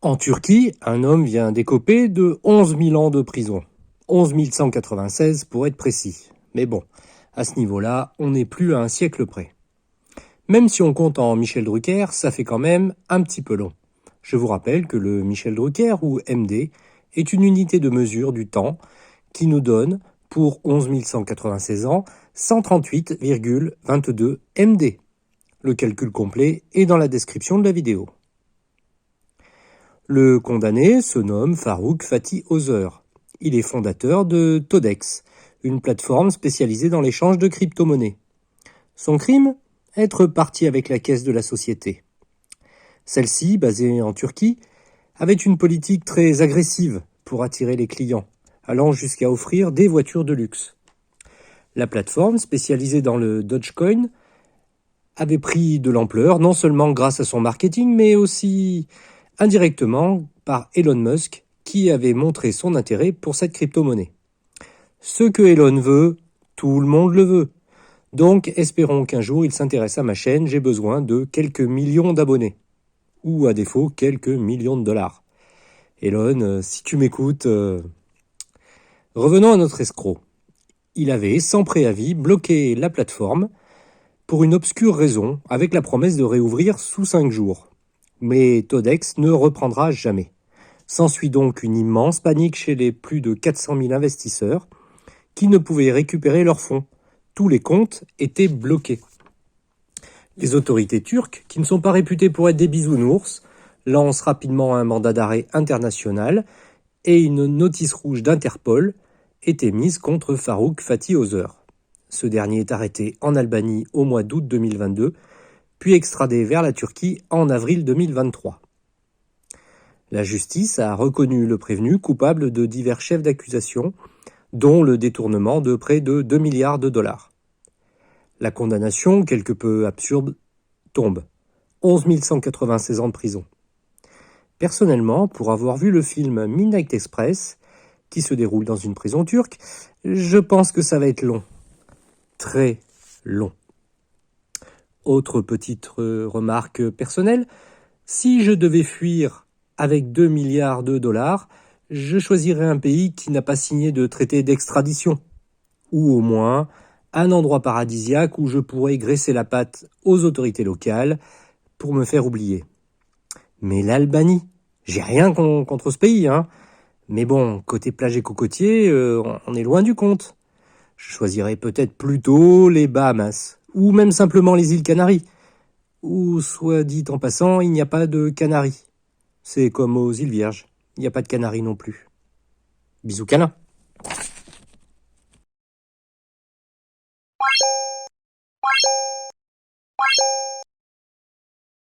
En Turquie, un homme vient d'écoper de 11 000 ans de prison. 11 196 pour être précis. Mais bon, à ce niveau-là, on n'est plus à un siècle près. Même si on compte en Michel Drucker, ça fait quand même un petit peu long. Je vous rappelle que le Michel Drucker, ou MD, est une unité de mesure du temps qui nous donne, pour 11 196 ans, 138,22 MD. Le calcul complet est dans la description de la vidéo. Le condamné se nomme Farouk Fatih Özer. Il est fondateur de Todex, une plateforme spécialisée dans l'échange de crypto-monnaies. Son crime ? Être parti avec la caisse de la société. Celle-ci, basée en Turquie, avait une politique très agressive pour attirer les clients, allant jusqu'à offrir des voitures de luxe. La plateforme, spécialisée dans le Dogecoin, avait pris de l'ampleur, non seulement grâce à son marketing, mais aussi indirectement par Elon Musk, qui avait montré son intérêt pour cette crypto-monnaie. Ce que Elon veut, tout le monde le veut. Donc espérons qu'un jour il s'intéresse à ma chaîne, j'ai besoin de quelques millions d'abonnés. Ou à défaut, quelques millions de dollars. Elon, si tu m'écoutes... Revenons à notre escroc. Il avait, sans préavis, bloqué la plateforme pour une obscure raison, avec la promesse de réouvrir sous 5 jours. Mais Todex ne reprendra jamais. S'ensuit donc une immense panique chez les plus de 400 000 investisseurs qui ne pouvaient récupérer leurs fonds. Tous les comptes étaient bloqués. Les autorités turques, qui ne sont pas réputées pour être des bisounours, lancent rapidement un mandat d'arrêt international et une notice rouge d'Interpol était mise contre Farouk Fatih Özer. Ce dernier est arrêté en Albanie au mois d'août 2022, puis extradé vers la Turquie en avril 2023. La justice a reconnu le prévenu coupable de divers chefs d'accusation, dont le détournement de près de 2 milliards de dollars. La condamnation, quelque peu absurde, tombe. 11 196 ans de prison. Personnellement, pour avoir vu le film Midnight Express, qui se déroule dans une prison turque, je pense que ça va être long. Très long. Autre petite remarque personnelle, si je devais fuir avec 2 milliards de dollars, je choisirais un pays qui n'a pas signé de traité d'extradition. Ou au moins, un endroit paradisiaque où je pourrais graisser la patte aux autorités locales pour me faire oublier. Mais l'Albanie, j'ai rien contre ce pays, hein. Mais bon, côté plage et cocotier, on est loin du compte. Je choisirais peut-être plutôt les Bahamas, ou même simplement les îles Canaries. Ou, soit dit en passant, il n'y a pas de Canaries. C'est comme aux îles Vierges, il n'y a pas de Canaries non plus. Bisous câlins.